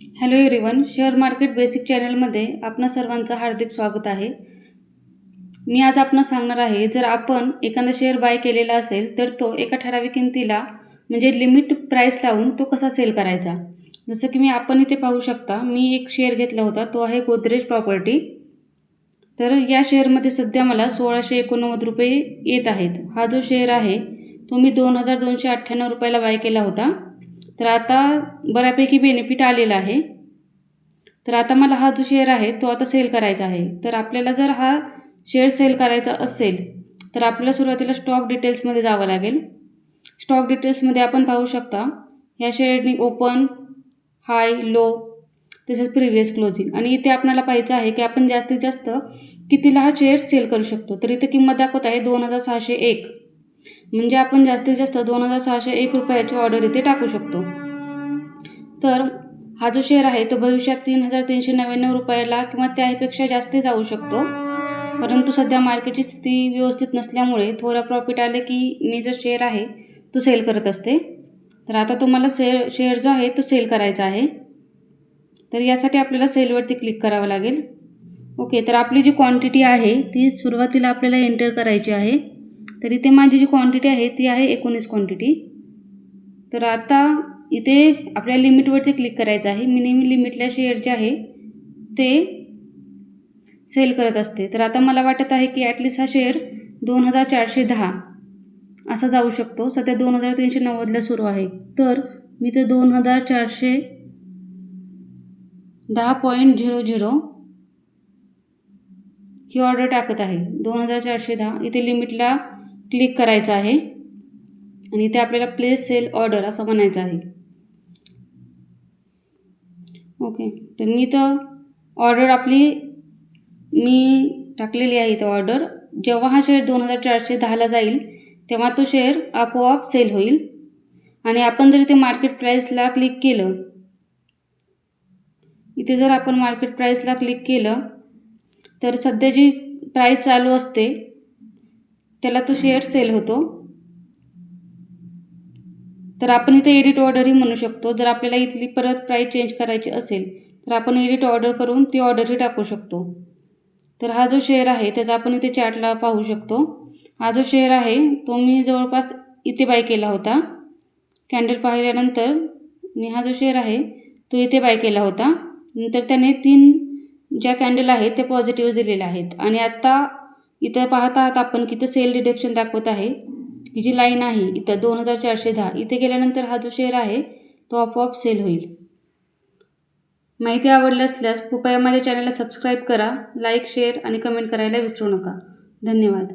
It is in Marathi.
Hello everyone, share market basic चॅनलमध्ये आपणा सर्वांचं हार्दिक स्वागत आहे. मी आज आपणास सांगणार आहे, जर आपण एखादा शेअर बाय केलेला असेल तर तो एका ठराविक किमतीला म्हणजे लिमिट प्राइस लावून तो कसा सेल करायचा. जसं की आपण इथे पाहू शकता, मी एक शेअर घेतला होता, तो आहे गोदरेज प्रॉपर्टी. तर या शेअरमध्ये सध्या मला 1689 रुपये येत आहेत. हा जो शेअर आहे तो मी 2298 रुपयाला बाय केला होता. तर आता बऱ्यापैकी बेनिफिट आलेला आहे. तर आता मला हा जो शेअर आहे तो आता सेल करायचा आहे. तर आपल्याला जर हा शेअर सेल करायचा असेल तर आपल्याला सुरुवातीला स्टॉक डिटेल्समध्ये जावं लागेल. स्टॉक डिटेल्समध्ये आपण पाहू शकता, ह्या शेअरनी ओपन, हाय, लो तसेच प्रिव्हियस क्लोजिंग आणि इथे आपल्याला पाहायचं आहे की आपण जास्तीत जास्त कितीला हा शेअर सेल करू शकतो. तर इथे किंमत दाखवत आहे 2601, म्हणजे आपण जास्तीत जास्त 2601 रुपयाची ऑर्डर इथे टाकू शकतो. तर हा जो शेअर आहे तो भविष्यात 3399 रुपयाला किंवा त्यापेक्षा जास्त जाऊ शकतो. परंतु सध्या मार्केटची स्थिती व्यवस्थित नसल्यामुळे थोडा प्रॉफिट आले की मी जो शेअर आहे तो सेल करत असते. तर आता तुम्हाला शेअर जो आहे तो सेल करायचा आहे. तर यासाठी आपल्याला सेलवरती क्लिक करावं लागेल. ओके, तर आपली जी क्वांटिटी आहे ती सुरुवातीला आपल्याला एंटर करायची आहे. तर इथे माझी जी क्वांटिटी आहे ती आहे 19 क्वांटिटी. तर आता इथे आपल्या लिमिटवरती क्लिक करायचं आहे. मी नेहमी लिमिटला शेअर जे आहे ते सेल करत असते. तर आता मला वाटत आहे की ॲटलिस्ट हा शेअर 2410 असा जाऊ शकतो. सध्या 2390ला सुरू आहे. तर मी ते 2410.00 ही ऑर्डर टाकत आहे. 2410 इथे लिमिटला क्लिक करायचं आहे आणि इथे आपल्याला प्लेस सेल ऑर्डर असं म्हणायचं आहे. ओके, तर मी तर ऑर्डर मी टाकलेली आहे. इथं ऑर्डर जेव्हा हा शेअर 2410ला जाईल तेव्हा तो शेअर आपोआप सेल होईल. आणि आपण जर इथे मार्केट प्राईसला क्लिक केलं, इथे जर आपण मार्केट प्राईसला क्लिक केलं तर सध्या जी प्राईस चालू असते त्याला तो शेअर सेल होतो. तर आपण इथे एडिट ऑर्डरही म्हणू शकतो. जर आपल्याला इथली परत प्राईस चेंज करायची असेल तर आपण एडिट ऑर्डर करून ती ऑर्डरही टाकू शकतो. तर हा जो शेअर आहे त्याचा आपण इथे चार्टला पाहू शकतो. हा जो शेअर आहे तो मी जवळपास इथे बाय केला होता. कॅन्डल पाहिल्यानंतर मी हा जो शेअर आहे तो इथे बाय केला होता. नंतर त्याने 3 ज्या कॅन्डल आहेत ते पॉझिटिव्ह दिलेले आहेत. आणि आत्ता इथं पाहत आहात आपण की इथं सेल डिडक्शन दाखवत आहे. ही जी लाईन आहे इथं 2410 इथे गेल्यानंतर हा जो शेअर आहे तो आपोआप सेल होईल. माहिती आवडली असल्यास कृपया माझ्या चॅनलला सबस्क्राईब करा, लाईक, शेअर आणि कमेंट करायला विसरू नका. धन्यवाद.